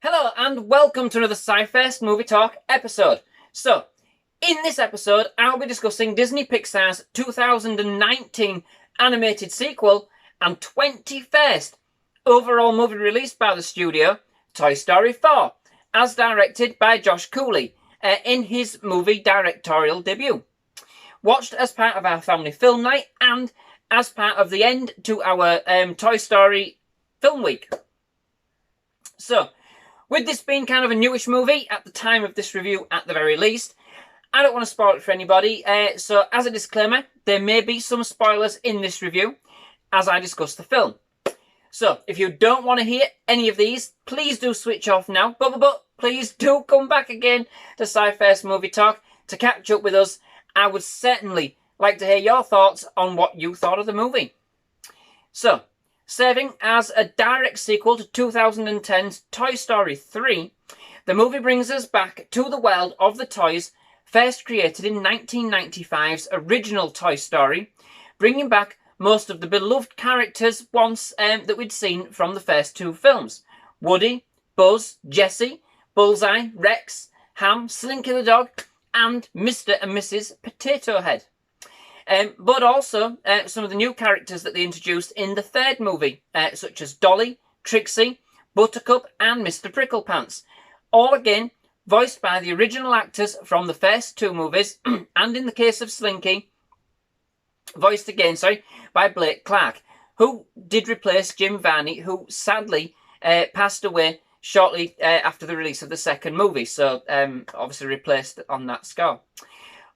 Hello and welcome to another SciFirst MovieTalk episode. So, in this episode, I'll be discussing Disney Pixar's 2019 animated sequel and 21st overall movie released by the studio, Toy Story 4, as directed by Josh Cooley in his movie directorial debut. Watched as part of our family film night and as part of the end to our Toy Story film week. So, with this being kind of a newish movie at the time of this review at the very least, I don't want to spoil it for anybody, so as a disclaimer, there may be some spoilers in this review as I discuss the film. So, if you don't want to hear any of these, please do switch off now, but please do come back again to SciFirst MovieTalk to catch up with us. I would certainly like to hear your thoughts on what you thought of the movie. So, serving as a direct sequel to 2010's Toy Story 3, the movie brings us back to the world of the toys first created in 1995's original Toy Story, bringing back most of the beloved characters once that we'd seen from the first two films. Woody, Buzz, Jessie, Bullseye, Rex, Ham, Slinky the dog, and Mr. and Mrs. Potato Head. But also some of the new characters that they introduced in the third movie, such as Dolly, Trixie, Buttercup, and Mr. Pricklepants. All again voiced by the original actors from the first two movies, and in the case of Slinky, voiced again, by Blake Clark, who did replace Jim Varney, who sadly passed away shortly after the release of the second movie, so obviously replaced on that score.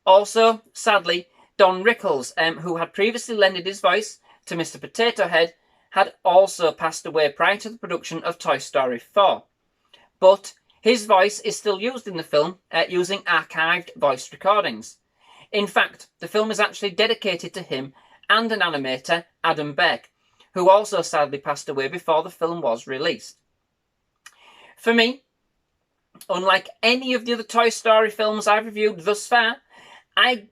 Also, sadly, Don Rickles, who had previously lended his voice to Mr. Potato Head, had also passed away prior to the production of Toy Story 4. But his voice is still used in the film using archived voice recordings. In fact, the film is actually dedicated to him and an animator, Adam Beck, who also sadly passed away before the film was released. For me, unlike any of the other Toy Story films I've reviewed thus far, I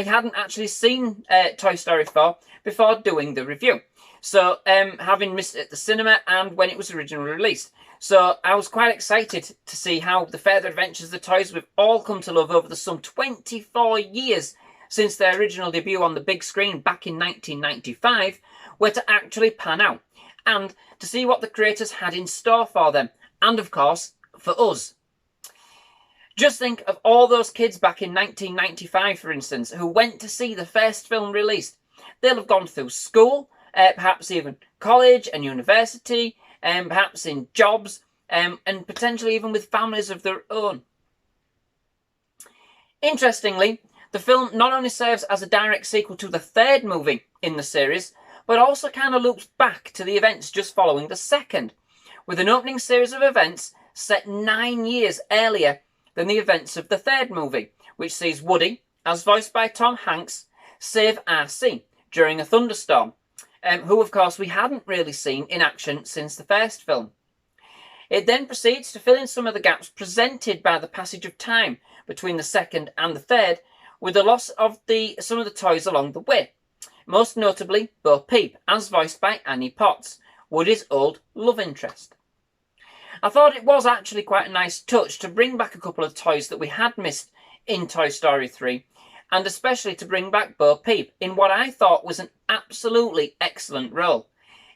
hadn't actually seen Toy Story 4 before doing the review. So, having missed it at the cinema and when it was originally released. So, I was quite excited to see how the further adventures of the toys we've all come to love over the some 24 years since their original debut on the big screen back in 1995 were to actually pan out. And to see what the creators had in store for them. And, of course, for us. Just think of all those kids back in 1995, for instance, who went to see the first film released. They'll have gone through school, perhaps even college and university, perhaps in jobs, and potentially even with families of their own. Interestingly, the film not only serves as a direct sequel to the third movie in the series, but also kind of loops back to the events just following the second, with an opening series of events set 9 years earlier than the events of the third movie, which sees Woody, as voiced by Tom Hanks, save RC during a thunderstorm, who of course we hadn't really seen in action since the first film. It then proceeds to fill in some of the gaps presented by the passage of time between the second and the third, with the loss of some of the toys along the way, most notably Bo Peep, as voiced by Annie Potts, Woody's old love interest. I thought it was actually quite a nice touch to bring back a couple of toys that we had missed in Toy Story 3, and especially to bring back Bo Peep in what I thought was an absolutely excellent role.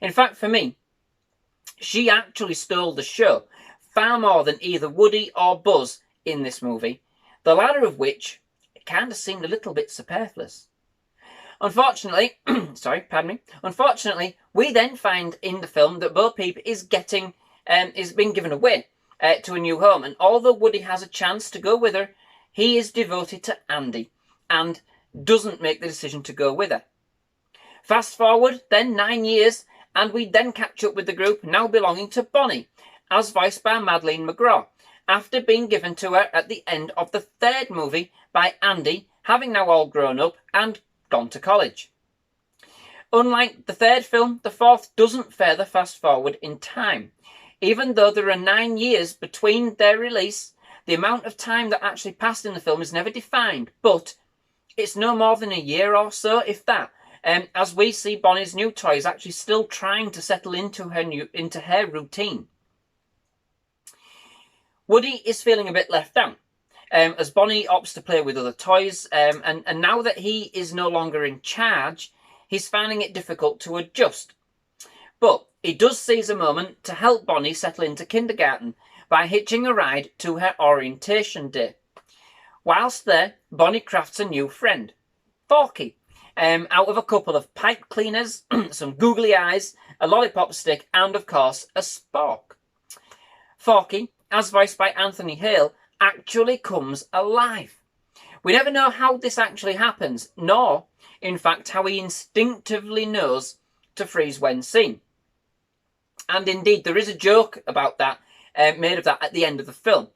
In fact, for me, she actually stole the show far more than either Woody or Buzz in this movie, the latter of which kind of seemed a little bit superfluous. Unfortunately, Unfortunately, we then find in the film that Bo Peep is being given away to a new home, and although Woody has a chance to go with her, he is devoted to Andy and doesn't make the decision to go with her. Fast forward then 9 years, and we then catch up with the group now belonging to Bonnie, as voiced by Madeleine McGraw, after being given to her at the end of the third movie by Andy, having now all grown up and gone to college. Unlike the third film, the fourth doesn't further fast forward in time. Even though there are 9 years between their release, the amount of time that actually passed in the film is never defined, but it's no more than a year or so, if that, as we see Bonnie's new toys actually still trying to settle into her routine. Woody is feeling a bit left out, as Bonnie opts to play with other toys, and now that he is no longer in charge, he's finding it difficult to adjust. But he does seize a moment to help Bonnie settle into kindergarten by hitching a ride to her orientation day. Whilst there, Bonnie crafts a new friend, Forky, out of a couple of pipe cleaners, some googly eyes, a lollipop stick, and of course a spork. Forky, as voiced by Anthony Hale, actually comes alive. We never know how this actually happens, nor, in fact, how he instinctively knows to freeze when seen. And indeed, there is a joke about that, made of that at the end of the film.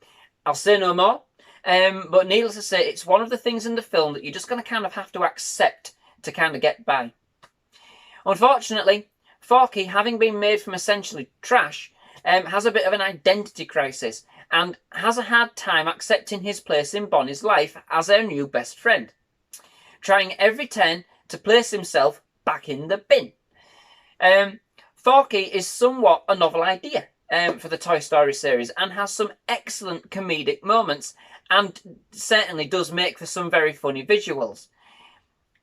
I'll say no more, but needless to say, it's one of the things in the film that you're just going to kind of have to accept to kind of get by. Unfortunately, Forky, having been made from essentially trash, has a bit of an identity crisis and has a hard time accepting his place in Bonnie's life as her new best friend, trying every turn to place himself back in the bin. Forky is somewhat a novel idea for the Toy Story series and has some excellent comedic moments and certainly does make for some very funny visuals,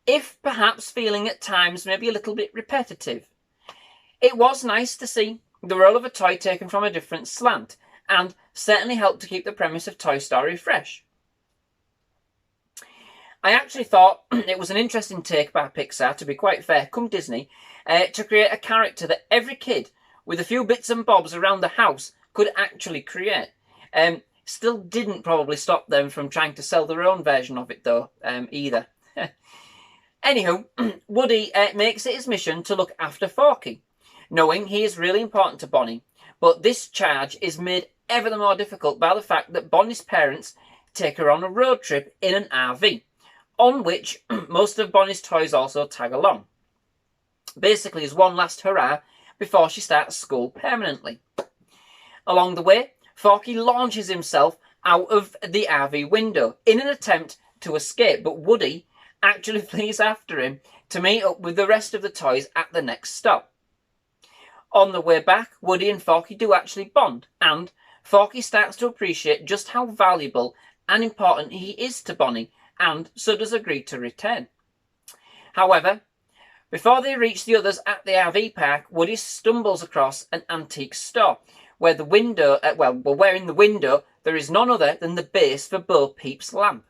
if perhaps feeling at times maybe a little bit repetitive. It was nice to see the role of a toy taken from a different slant, and certainly helped to keep the premise of Toy Story fresh. I actually thought it was an interesting take by Pixar, to be quite fair, come Disney, to create a character that every kid with a few bits and bobs around the house could actually create. Still didn't probably stop them from trying to sell their own version of it though, either. Anywho, Woody makes it his mission to look after Forky, knowing he is really important to Bonnie, but this charge is made ever the more difficult by the fact that Bonnie's parents take her on a road trip in an RV, on which most of Bonnie's toys also tag along. Basically as one last hurrah before she starts school permanently. Along the way, Forky launches himself out of the RV window in an attempt to escape, but Woody actually flees after him to meet up with the rest of the toys at the next stop. On the way back, Woody and Forky do actually bond, and Forky starts to appreciate just how valuable and important he is to Bonnie, and so does agree to return. However, before they reach the others at the RV park, Woody stumbles across an antique store, where the window, where in the window there is none other than the base for Bo Peep's lamp.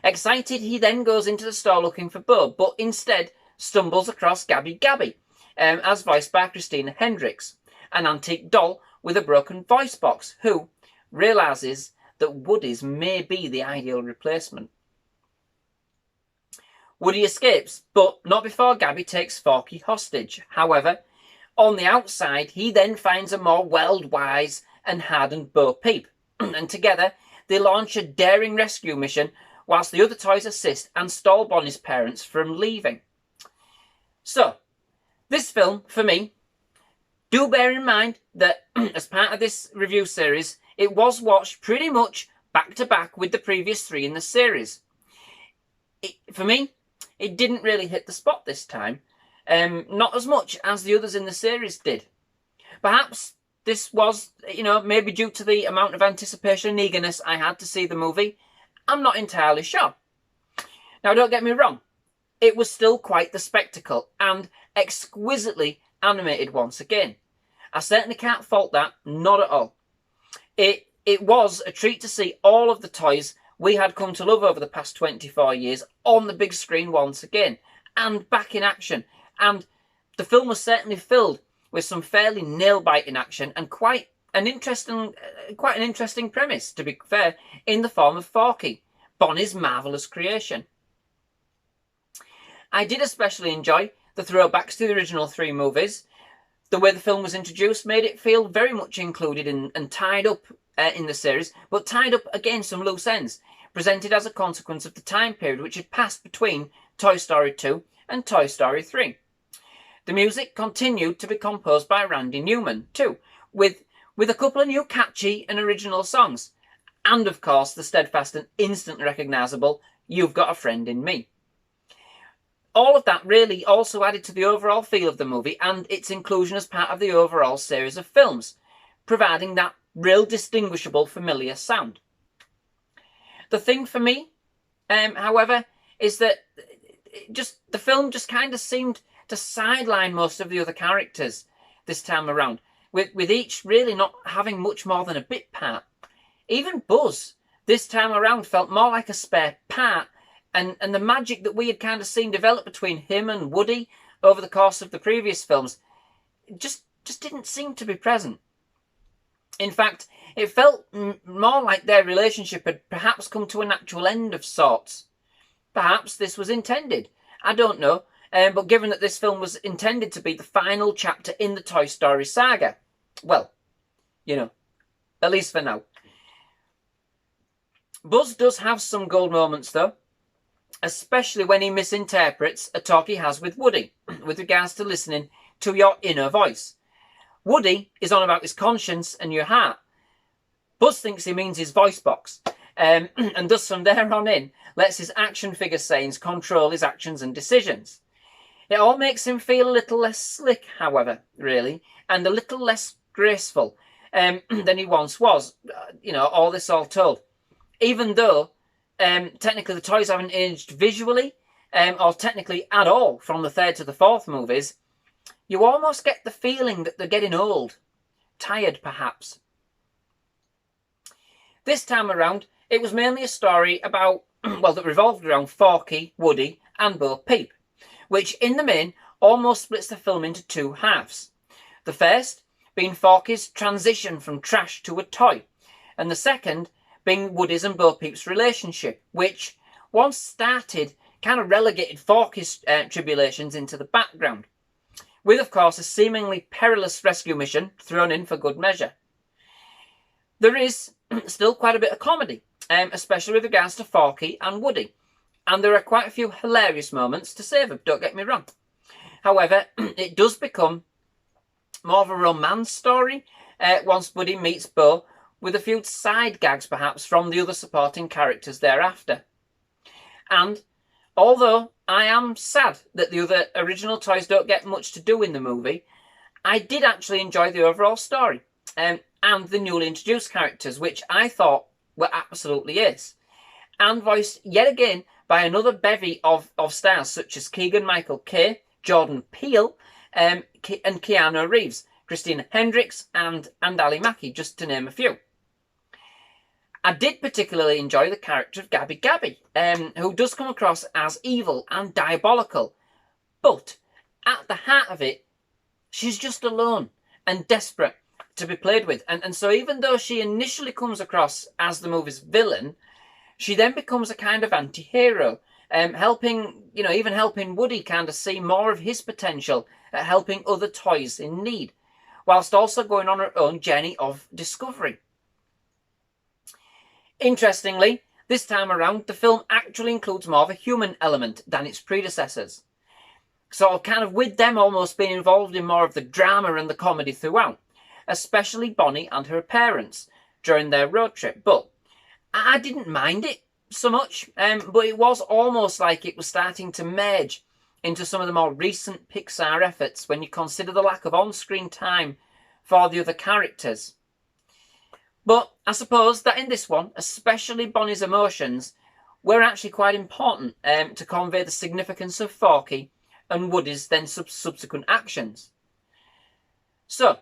Excited, he then goes into the store looking for Bo, but instead stumbles across Gabby Gabby, as voiced by Christina Hendricks, an antique doll with a broken voice box, who realises that Woody's may be the ideal replacement. Woody escapes, but not before Gabby takes Forky hostage. However, on the outside, he then finds a more world-wise and hardened Bo Peep, and together they launch a daring rescue mission whilst the other toys assist and stall Bonnie's parents from leaving. So, this film, for me, do bear in mind that as part of this review series, it was watched pretty much back to back with the previous three in the series. For me, it didn't really hit the spot this time, not as much as the others in the series did. Perhaps this was, maybe due to the amount of anticipation and eagerness I had to see the movie. I'm not entirely sure. Now, don't get me wrong, it was still quite the spectacle and exquisitely animated once again. I certainly can't fault that, not at all. It was a treat to see all of the toys we had come to love over the past 24 years on the big screen once again, and back in action. And the film was certainly filled with some fairly nail-biting action and quite an interesting premise, to be fair, in the form of Forky, Bonnie's marvellous creation. I did especially enjoy the throwbacks to the original three movies. The way the film was introduced made it feel very much included and tied up in the series, but tied up again some loose ends, presented as a consequence of the time period which had passed between Toy Story 2 and Toy Story 3. The music continued to be composed by Randy Newman too, with a couple of new catchy and original songs, and of course the steadfast and instantly recognisable You've Got a Friend in Me. All of that really also added to the overall feel of the movie and its inclusion as part of the overall series of films, providing that real distinguishable familiar sound. The thing for me, however, is that the film just kind of seemed to sideline most of the other characters this time around, with each really not having much more than a bit part. Even Buzz this time around felt more like a spare part, and the magic that we had kind of seen develop between him and Woody over the course of the previous films just didn't seem to be present. In fact, it felt more like their relationship had perhaps come to a natural end of sorts. Perhaps this was intended. I don't know. But given that this film was intended to be the final chapter in the Toy Story saga, well, at least for now. Buzz does have some gold moments, though, especially when he misinterprets a talk he has with Woody with regards to listening to your inner voice. Woody is on about his conscience and your heart. Buzz thinks he means his voice box, and thus from there on in lets his action figure sayings control his actions and decisions. It all makes him feel a little less slick, however, really, and a little less graceful than he once was, all this all told. Even though technically the toys haven't aged visually, or technically at all from the third to the fourth movies, you almost get the feeling that they're getting old. Tired, perhaps. This time around, it was mainly a story about, that revolved around Forky, Woody, and Bo Peep, which in the main almost splits the film into two halves. The first being Forky's transition from trash to a toy, and the second being Woody's and Bo Peep's relationship, which, once started, kind of relegated Forky's tribulations into the background, with, of course, a seemingly perilous rescue mission thrown in for good measure. There is still quite a bit of comedy, especially with regards to Forky and Woody, and there are quite a few hilarious moments to savour, don't get me wrong. However, it does become more of a romance story once Woody meets Bo, with a few side gags perhaps from the other supporting characters thereafter. And although I am sad that the other original toys don't get much to do in the movie, I did actually enjoy the overall story and the newly introduced characters, which I thought were absolutely ace, and voiced yet again by another bevy of stars such as Keegan-Michael Kay, Jordan Peele, and Keanu Reeves, Christina Hendricks, and Ali Mackey, just to name a few. I did particularly enjoy the character of Gabby Gabby, who does come across as evil and diabolical, but at the heart of it, she's just alone and desperate to be played with. And so even though she initially comes across as the movie's villain, she then becomes a kind of anti-hero, helping Woody kind of see more of his potential at helping other toys in need, whilst also going on her own journey of discovery. Interestingly, this time around, the film actually includes more of a human element than its predecessors. So kind of with them almost being involved in more of the drama and the comedy throughout, especially Bonnie and her parents during their road trip. But I didn't mind it so much, but it was almost like it was starting to merge into some of the more recent Pixar efforts when you consider the lack of on-screen time for the other characters. But I suppose that in this one, especially Bonnie's emotions, were actually quite important to convey the significance of Forky and Woody's then subsequent actions. So,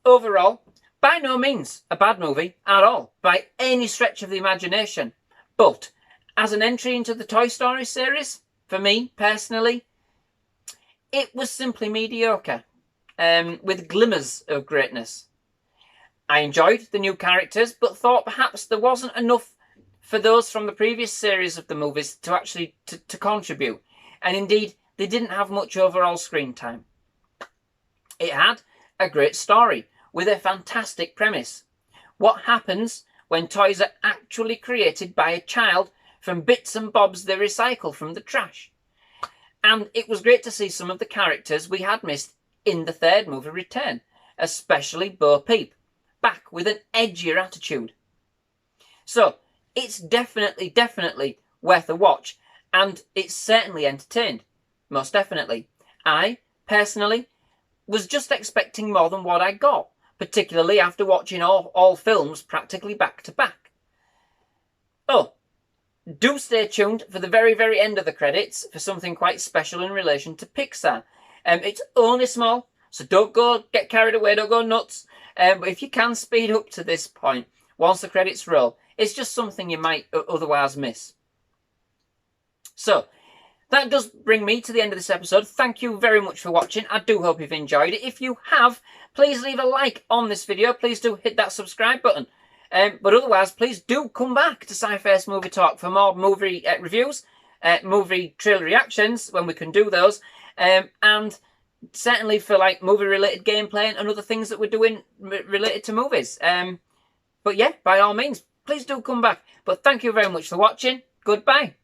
overall, by no means a bad movie at all, by any stretch of the imagination. But as an entry into the Toy Story series, for me, personally, it was simply mediocre, with glimmers of greatness. I enjoyed the new characters, but thought perhaps there wasn't enough for those from the previous series of the movies to actually to contribute. And indeed, they didn't have much overall screen time. It had a great story with a fantastic premise. What happens when toys are actually created by a child from bits and bobs they recycle from the trash? And it was great to see some of the characters we had missed in the third movie return, especially Bo Peep, back with an edgier attitude. So, it's definitely worth a watch, and it's certainly entertained. Most definitely. I, personally, was just expecting more than what I got, particularly after watching all films practically back to back. Oh, do stay tuned for the very, very end of the credits for something quite special in relation to Pixar. It's only small, so don't go get carried away, don't go nuts. But if you can speed up to this point, once the credits roll, it's just something you might otherwise miss. So, that does bring me to the end of this episode. Thank you very much for watching. I do hope you've enjoyed it. If you have, please leave a like on this video. Please do hit that subscribe button. But otherwise, please do come back to SciFirst MovieTalk for more movie reviews, movie trailer reactions when we can do those, and certainly for like movie-related gameplay and other things that we're doing related to movies. But yeah, by all means, please do come back. But thank you very much for watching. Goodbye.